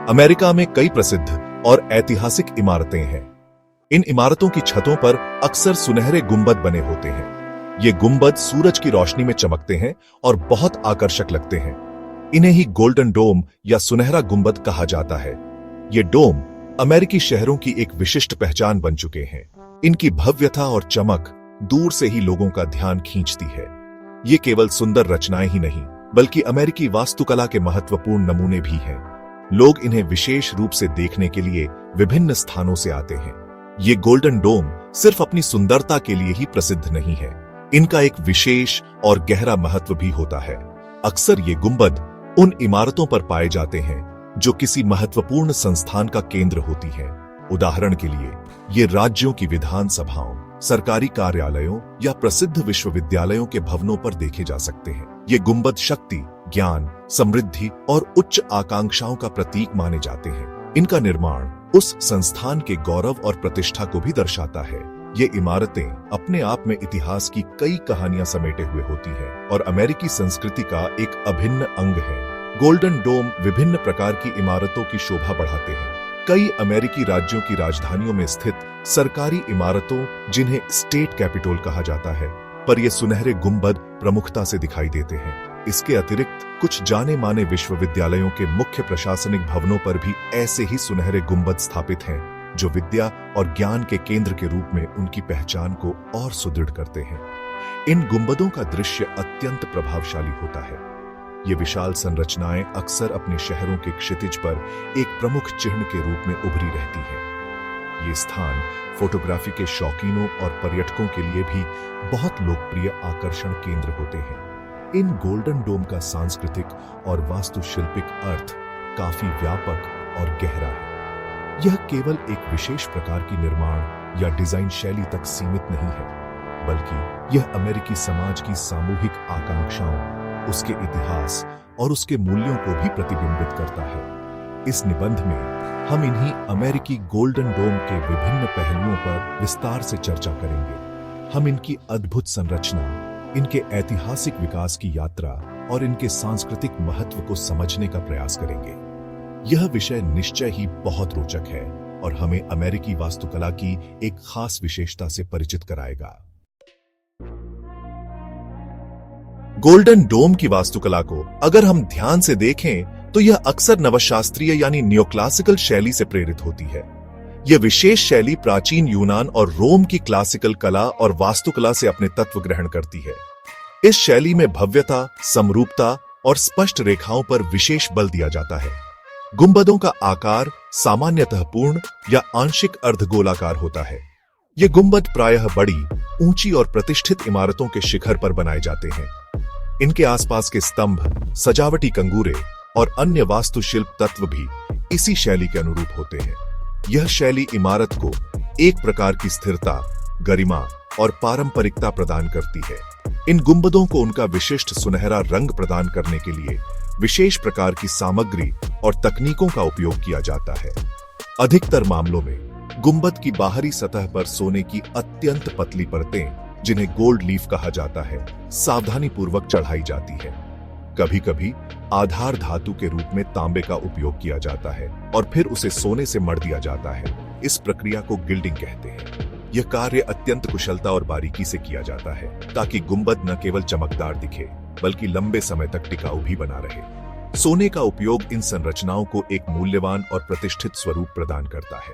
America में कई प्रसिद्ध और ऐतिहासिक इमारतें हैं। इन इमारतों की छतों पर अक्सर सुनहरे गुंबद बने होते हैं। ये गुंबद सूरज की रोशनी में चमकते हैं और बहुत आकर्षक लगते हैं। इन्हें ही गोल्डन डोम या सुनहरा गुंबद कहा जाता है। ये डोम अमेरिकी शहरों की एक विशिष्ट पहचान बन चुके हैं। इनकी भव्यता और चमक दूर से ही लोगों का ध्यान खींचती है। ये केवल सुंदर रचनाएं ही नहीं, बल्कि अमेरिकी वास्तुकला के महत्वपूर्ण नमूने भी हैं। लोग इन्हें विशेष रूप से देखने के लिए विभिन्न स्थानों से आते हैं। ये गोल्डन डोम सिर्फ अपनी सुंदरता के लिए ही प्रसिद्ध नहीं है, इनका एक विशेष और गहरा महत्व भी होता है। अक्सर ये गुंबद उन इमारतों पर पाए जाते हैं जो किसी महत्वपूर्ण संस्थान का केंद्र होती है। उदाहरण के लिए ये राज्यों की विधानसभाओं, सरकारी कार्यालयों या प्रसिद्ध विश्वविद्यालयों के भवनों पर देखे जा सकते हैं। ये गुंबद शक्ति, ज्ञान, समृद्धि और उच्च आकांक्षाओं का प्रतीक माने जाते हैं। इनका निर्माण उस संस्थान के गौरव और प्रतिष्ठा को भी दर्शाता है। ये इमारतें अपने आप में इतिहास की कई कहानियां समेटे हुए होती हैं और अमेरिकी संस्कृति का एक अभिन्न अंग है। गोल्डन डोम विभिन्न प्रकार की इमारतों की शोभा बढ़ाते हैं। कई अमेरिकी राज्यों की राजधानियों में स्थित सरकारी इमारतों, जिन्हें स्टेट कैपिटल कहा जाता है, पर ये सुनहरे गुंबद प्रमुखता से दिखाई देते हैं। इसके अतिरिक्त कुछ जाने माने विश्वविद्यालयों के मुख्य प्रशासनिक भवनों पर भी ऐसे ही सुनहरे गुंबद स्थापित हैं, जो विद्या और ज्ञान के केंद्र के रूप में उनकी पहचान को और सुदृढ़ करते हैं। इन गुंबदों का दृश्य अत्यंत प्रभावशाली होता है। ये विशाल संरचनाएं अक्सर अपने शहरों के क्षितिज पर एक प्रमुख चिन्ह के रूप में उभरी रहती हैं। ये स्थान फोटोग्राफी के शौकीनों और पर्यटकों के लिए भी बहुत लोकप्रिय आकर्षण केंद्र होते हैं। इन गोल्डन डोम का सांस्कृतिक और वास्तुशिल्पिक अर्थ काफी व्यापक और गहरा है। यह केवल एक विशेष प्रकार की निर्माण या डिजाइन शैली तक सीमित नहीं है, बल्कि यह अमेरिकी समाज की सामूहिक आकांक्षाओं, उसके इतिहास और उसके मूल्यों को भी प्रतिबिंबित करता है। इस निबंध में हम इन्हीं अमेरिकी गोल्डन डोम के विभिन्न पहलुओं पर विस्तार से चर्चा करेंगे। हम इनकी अद्भुत संरचना, इनके ऐतिहासिक विकास की यात्रा और इनके सांस्कृतिक महत्व को समझने का प्रयास करेंगे। यह विषय निश्चय ही बहुत रोचक है और हमें अमेरिकी वास्तुकला की एक खास विशेषता से परिचित कराएगा। गोल्डन डोम की वास्तुकला को अगर हम ध्यान से देखें तो यह अक्सर नवशास्त्रीय यानी नियोक्लासिकल शैली से प्रेरित होती है। यह विशेष शैली प्राचीन यूनान और रोम की क्लासिकल कला और वास्तुकला से अपने तत्व ग्रहण करती है। इस शैली में भव्यता, समरूपता और स्पष्ट रेखाओं पर विशेष बल दिया जाता है। गुंबदों का आकार सामान्यतः पूर्ण या आंशिक अर्धगोलाकार होता है। ये गुंबद प्रायः बड़ी, ऊंची और प्रतिष्ठित इमारतों के शिखर पर बनाए जाते हैं। इनके आसपास के स्तंभ, सजावटी कंगूरे और अन्य वास्तुशिल्प तत्व भी इसी शैली के अनुरूप होते हैं। यह शैली इमारत को एक प्रकार की स्थिरता, गरिमा और पारंपरिकता प्रदान करती है। इन गुंबदों को उनका विशिष्ट सुनहरा रंग प्रदान करने के लिए विशेष प्रकार की सामग्री और तकनीकों का उपयोग किया जाता है। अधिकतर मामलों में गुंबद की बाहरी सतह पर सोने की अत्यंत पतली परतें, जिन्हें गोल्ड लीफ कहा जाता है, सावधानी पूर्वक चढ़ाई जाती है। कभी कभी आधार धातु के रूप में तांबे का उपयोग किया जाता है और फिर उसे सोने से मढ़ दिया जाता है। इस प्रक्रिया को गिल्डिंग कहते हैं। यह कार्य अत्यंत कुशलता और बारीकी से किया जाता है ताकि गुंबद न केवल चमकदार दिखे, बल्कि लंबे समय तक टिकाऊ भी बना रहे। सोने का उपयोग इन संरचनाओं को एक मूल्यवान और प्रतिष्ठित स्वरूप प्रदान करता है,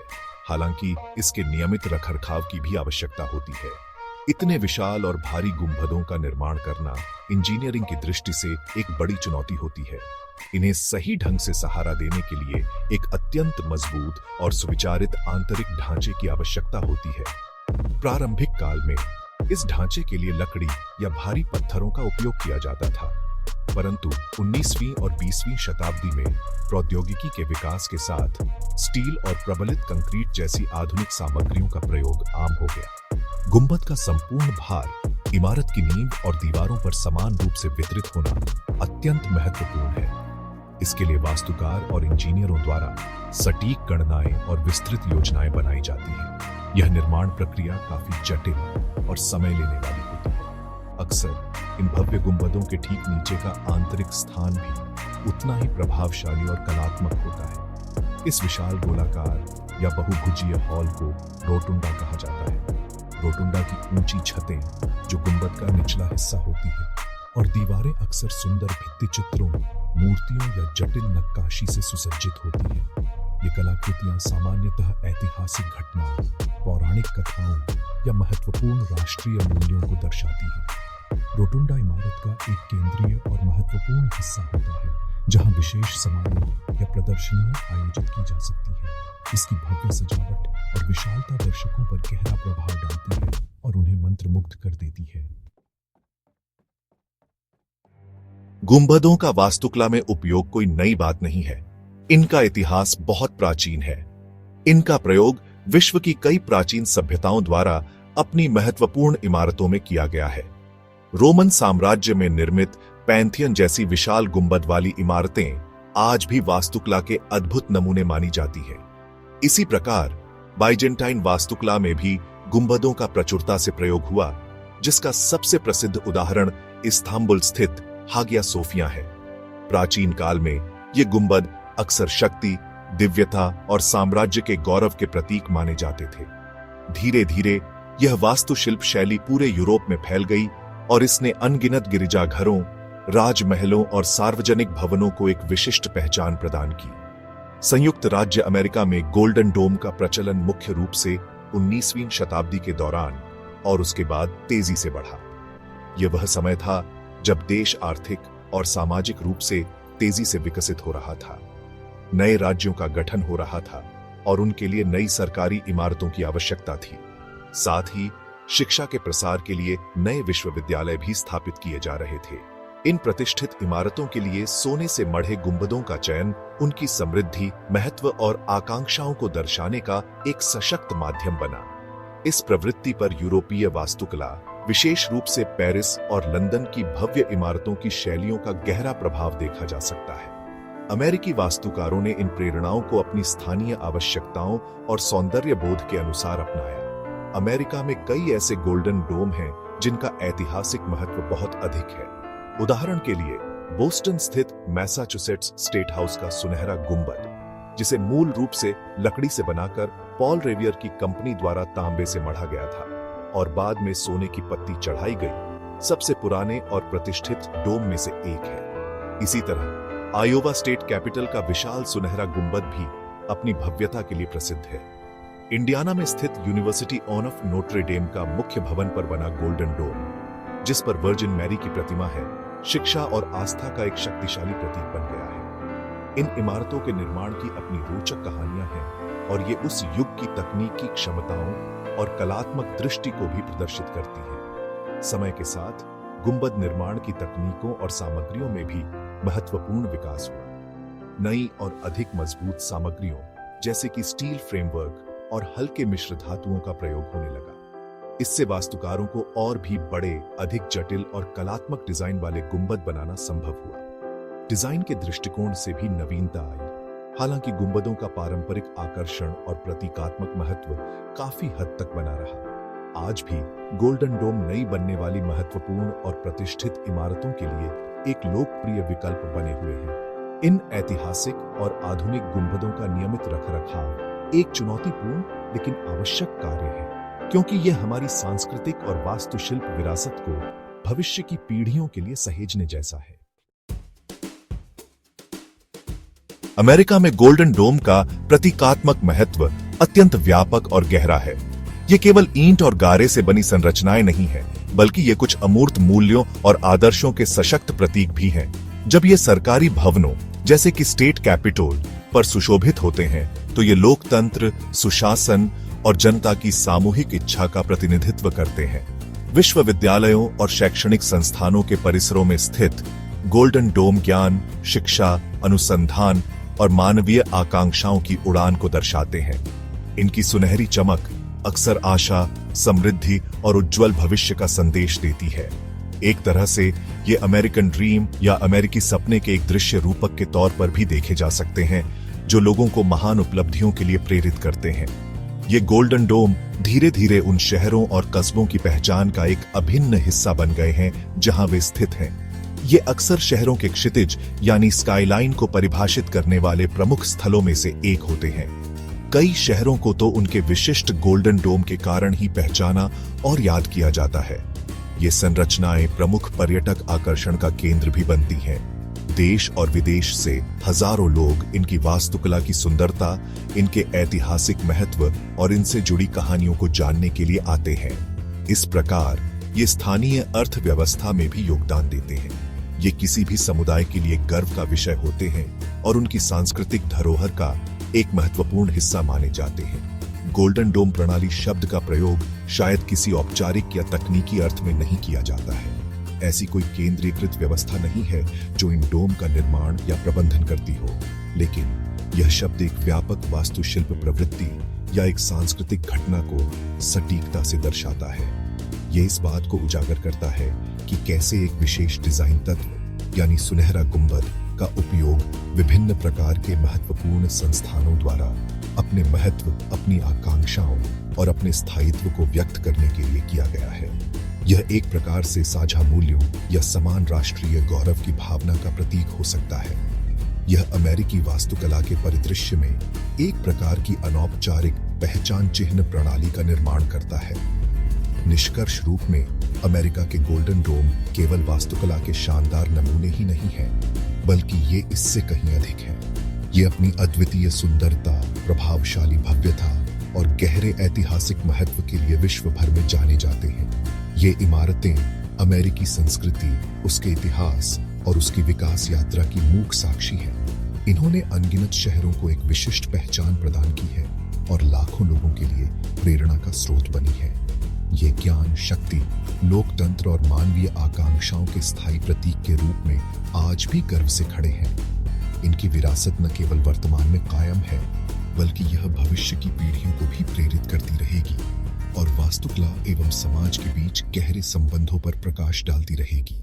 हालांकि इसके नियमित रखरखाव की भी आवश्यकता होती है। इतने विशाल और भारी गुंबदों का निर्माण करना इंजीनियरिंग की दृष्टि से एक बड़ी चुनौती होती है। इन्हें सही ढंग से सहारा देने के लिए एक अत्यंत मजबूत और सुविचारित आंतरिक ढांचे की आवश्यकता होती है। प्रारंभिक काल में इस ढांचे के लिए लकड़ी या भारी पत्थरों का उपयोग किया जाता था, परंतु 19वीं और 20वीं शताब्दी में प्रौद्योगिकी के विकास के साथ स्टील और प्रबलित कंक्रीट जैसी आधुनिक सामग्रियों का प्रयोग आम हो गया। गुंबद का संपूर्ण भार इमारत की नींव और दीवारों पर समान रूप से वितरित होना अत्यंत महत्वपूर्ण है। इसके लिए वास्तुकार और इंजीनियरों द्वारा सटीक गणनाएं और विस्तृत योजनाएं बनाई जाती हैं। यह निर्माण प्रक्रिया काफी जटिल और समय लेने वाली होती है। अक्सर इन भव्य गुंबदों के ठीक नीचे का आंतरिक स्थान भी उतना ही प्रभावशाली और कलात्मक होता है। इस विशाल गोलाकार या बहुभुजीय हॉल को रोटुंडा कहा जाता है। रोटुंडा की ऊंची छतें जो गुंबद का निचला हिस्सा होती है और दीवारें अक्सर सुंदर भित्ति चित्रों, मूर्तियों या जटिल नक्काशी से सुसज्जित होती है। ये कलाकृतियां सामान्यतः ऐतिहासिक घटनाओं, पौराणिक कथाओं या महत्वपूर्ण राष्ट्रीय मूल्यों को दर्शाती हैं। रोटुंडा इमारत का एक केंद्रीय और महत्वपूर्ण हिस्सा होता है जहां विशेष समारोह या प्रदर्शनियां आयोजित की जा सकती हैं। इसकी भव्य सजावट और विशालता दर्शकों पर गहरा प्रभाव डालती है और उन्हें मंत्रमुग्ध कर देती है। गुंबदों का वास्तुकला में उपयोग कोई नई बात नहीं है। इनका इतिहास बहुत प्राचीन है। इनका प्रयोग विश्व की कई प्राचीन सभ्यताओं द्वारा अपनी महत्वपूर्ण इमारतों में किया गया है। रोमन साम्राज्य में निर्मित पैंथियन जैसी विशाल गुंबद वाली इमारतें आज भी वास्तुकला के अद्भुत नमूने मानी जाती हैं। इसी प्रकार बाइजेंटाइन वास्तुकला में भी गुंबदों का प्रचुरता से प्रयोग हुआ, जिसका सबसे प्रसिद्ध उदाहरण इस्तांबुल स्थित हागिया सोफिया है। प्राचीन काल में ये गुंबद अक्सर शक्ति, दिव्यता और साम्राज्य के गौरव के प्रतीक माने जाते थे। धीरे धीरे यह वास्तुशिल्प शैली पूरे यूरोप में फैल गई और इसने अनगिनत गिरजाघरों, राजमहलों और सार्वजनिक भवनों को एक विशिष्ट पहचान प्रदान की। संयुक्त राज्य अमेरिका में गोल्डन डोम का प्रचलन मुख्य रूप से 19वीं शताब्दी के दौरान और उसके बाद तेजी से बढ़ा। यह वह समय था जब देश आर्थिक और सामाजिक रूप से तेजी से विकसित हो रहा था। नए राज्यों का गठन हो रहा था और उनके लिए नई सरकारी इमारतों की आवश्यकता थी। साथ ही शिक्षा के प्रसार के लिए नए विश्वविद्यालय भी स्थापित किए जा रहे थे। इन प्रतिष्ठित इमारतों के लिए सोने से मढ़े गुंबदों का चयन उनकी समृद्धि, महत्व और आकांक्षाओं को दर्शाने का एक सशक्त माध्यम बना। इस प्रवृत्ति पर यूरोपीय वास्तुकला, विशेष रूप से पेरिस और लंदन की भव्य इमारतों की शैलियों का गहरा प्रभाव देखा जा सकता है। अमेरिकी वास्तुकारों ने इन प्रेरणाओं को अपनी स्थानीय आवश्यकताओं और सौंदर्य बोध के अनुसार अपनाया। अमेरिका में कई ऐसे गोल्डन डोम हैं जिनका ऐतिहासिक महत्व बहुत अधिक है। उदाहरण के लिए बोस्टन स्थित मैसाचुसेट्स स्टेट हाउस का सुनहरा गुंबद, जिसे मूल रूप से लकड़ी से बनाकर पॉल रेवियर की कंपनी द्वारा तांबे से मढ़ा गया था और बाद में सोने की पत्ती चढ़ाई गई, सबसे पुराने और प्रतिष्ठित डोम में से एक है। इसी तरह आयोवा स्टेट कैपिटल का विशाल सुनहरा गुंबद भी अपनी भव्यता के लिए प्रसिद्ध है। इंडियाना में स्थित यूनिवर्सिटी ऑफ नोट्रे डेम का मुख्य भवन पर बना गोल्डन डोम, जिस पर वर्जिन मैरी की प्रतिमा है, शिक्षा और आस्था का एक शक्तिशाली प्रतीक बन गया है। इन इमारतों के निर्माण की अपनी रोचक कहानियां हैं और ये उस युग की तकनीकी क्षमताओं और कलात्मक दृष्टि को भी प्रदर्शित करती हैं। समय के साथ गुंबद निर्माण की तकनीकों और सामग्रियों में भी महत्वपूर्ण विकास हुआ। नई और अधिक मजबूत सामग्रियों जैसे कि स्टील फ्रेमवर्क और हल्के मिश्र धातुओं का प्रयोग होने लगा। इससे वास्तुकारों को और भी बड़े, अधिक जटिल और कलात्मक डिजाइन वाले गुंबद बनाना संभव हुआ। डिजाइन के दृष्टिकोण से भी नवीनता आई। हालांकि गुंबदों का पारंपरिक आकर्षण और प्रतीकात्मक महत्व काफी हद तक बना रहा। आज भी गोल्डन डोम नई बनने वाली महत्वपूर्ण और प्रतिष्ठित इमारतों के लिए एक लोकप्रिय विकल्प बने हुए हैं। इन ऐतिहासिक और आधुनिक गुंबदों का नियमित रखरखाव एक चुनौतीपूर्ण लेकिन आवश्यक कार्य है, क्योंकि यह हमारी सांस्कृतिक और वास्तुशिल्प विरासत को भविष्य की पीढ़ियों के लिए सहेजने जैसा है। अमेरिका में गोल्डन डोम का प्रतीकात्मक महत्व अत्यंत व्यापक और गहरा है। ये केवल ईंट और गारे से बनी संरचनाएं नहीं है, बल्कि ये कुछ अमूर्त मूल्यों और आदर्शों के सशक्त प्रतीक भी हैं। जब ये सरकारी भवनों जैसे कि स्टेट कैपिटल पर सुशोभित होते हैं, तो ये लोकतंत्र, सुशासन और जनता की सामूहिक इच्छा का प्रतिनिधित्व करते हैं। विश्वविद्यालयों और शैक्षणिक संस्थानों के परिसरों में स्थित गोल्डन डोम ज्ञान, शिक्षा, अनुसंधान और मानवीय आकांक्षाओं की उड़ान को दर्शाते हैं। इनकी सुनहरी चमक अक्सर आशा, समृद्धि और उज्जवल भविष्य का संदेश देती है। एक तरह से ये अमेरिकन ड्रीम या अमेरिकी सपने के एक दृश्य रूपक के तौर पर भी देखे जा सकते हैं, जो लोगों को महान उपलब्धियों के लिए प्रेरित करते हैं। ये गोल्डन डोम धीरे धीरे उन शहरों और कस्बों की पहचान का एक अभिन्न हिस्सा बन गए हैं जहां वे स्थित हैं। ये अक्सर शहरों के क्षितिज यानी स्काईलाइन को परिभाषित करने वाले प्रमुख स्थलों में से एक होते हैं। कई शहरों को तो उनके विशिष्ट गोल्डन डोम के कारण ही पहचाना और याद किया जाता है। ये संरचनाएं प्रमुख पर्यटक आकर्षण का केंद्र भी बनती हैं। देश और विदेश से हजारों लोग इनकी वास्तुकला की सुंदरता, इनके ऐतिहासिक महत्व और इनसे जुड़ी कहानियों को जानने के लिए आते हैं। इस प्रकार ये स्थानीय अर्थव्यवस्था में भी योगदान देते हैं। ये किसी भी समुदाय के लिए गर्व का विषय होते हैं और उनकी सांस्कृतिक धरोहर का एक महत्वपूर्ण हिस्सा माने जाते हैं। गोल्डन डोम प्रणाली शब्द का प्रयोग शायद किसी औपचारिक या तकनीकी अर्थ में नहीं किया जाता है। ऐसी कोई केंद्रीकृत व्यवस्था नहीं है जो इन डोम का निर्माण या प्रबंधन करती हो, लेकिन यह शब्द एक व्यापक वास्तुशिल्प प्रवृत्ति या एक सांस्कृतिक घटना को सटीकता से दर्शाता है। यह इस बात को उजागर करता है कि कैसे एक विशेष डिजाइन तत्व यानी सुनहरा गुंबद का उपयोग विभिन्न प्रकार के महत्वपूर्ण संस्थानों द्वारा अपने महत्व, अपनी आकांक्षाओं और अपने स्थायित्व को व्यक्त करने के लिए किया गया है। यह एक प्रकार से साझा मूल्यों या समान राष्ट्रीय गौरव की भावना का प्रतीक हो सकता है। यह अमेरिकी वास्तुकला के परिदृश्य में एक प्रकार की अनौपचारिक पहचान चिन्ह प्रणाली का निर्माण करता है। निष्कर्ष रूप में अमेरिका के गोल्डन डोम केवल वास्तुकला के शानदार नमूने ही नहीं है, बल्कि ये इससे कहीं अधिक है। ये अपनी अद्वितीय सुंदरता, प्रभावशाली भव्यता और गहरे ऐतिहासिक महत्व के लिए विश्व भर में जाने जाते हैं। ये इमारतें अमेरिकी संस्कृति, उसके इतिहास और उसकी विकास यात्रा की मूक साक्षी हैं। इन्होंने अनगिनत शहरों को एक विशिष्ट पहचान प्रदान की है और लाखों लोगों के लिए प्रेरणा का स्रोत बनी है। ये ज्ञान, शक्ति, लोकतंत्र और मानवीय आकांक्षाओं के स्थायी प्रतीक के रूप में आज भी गर्व से खड़े हैं। इनकी विरासत न केवल वर्तमान में कायम है, बल्कि यह भविष्य की पीढ़ियों को भी प्रेरित करती रहेगी और वास्तुकला एवं समाज के बीच गहरे संबंधों पर प्रकाश डालती रहेगी।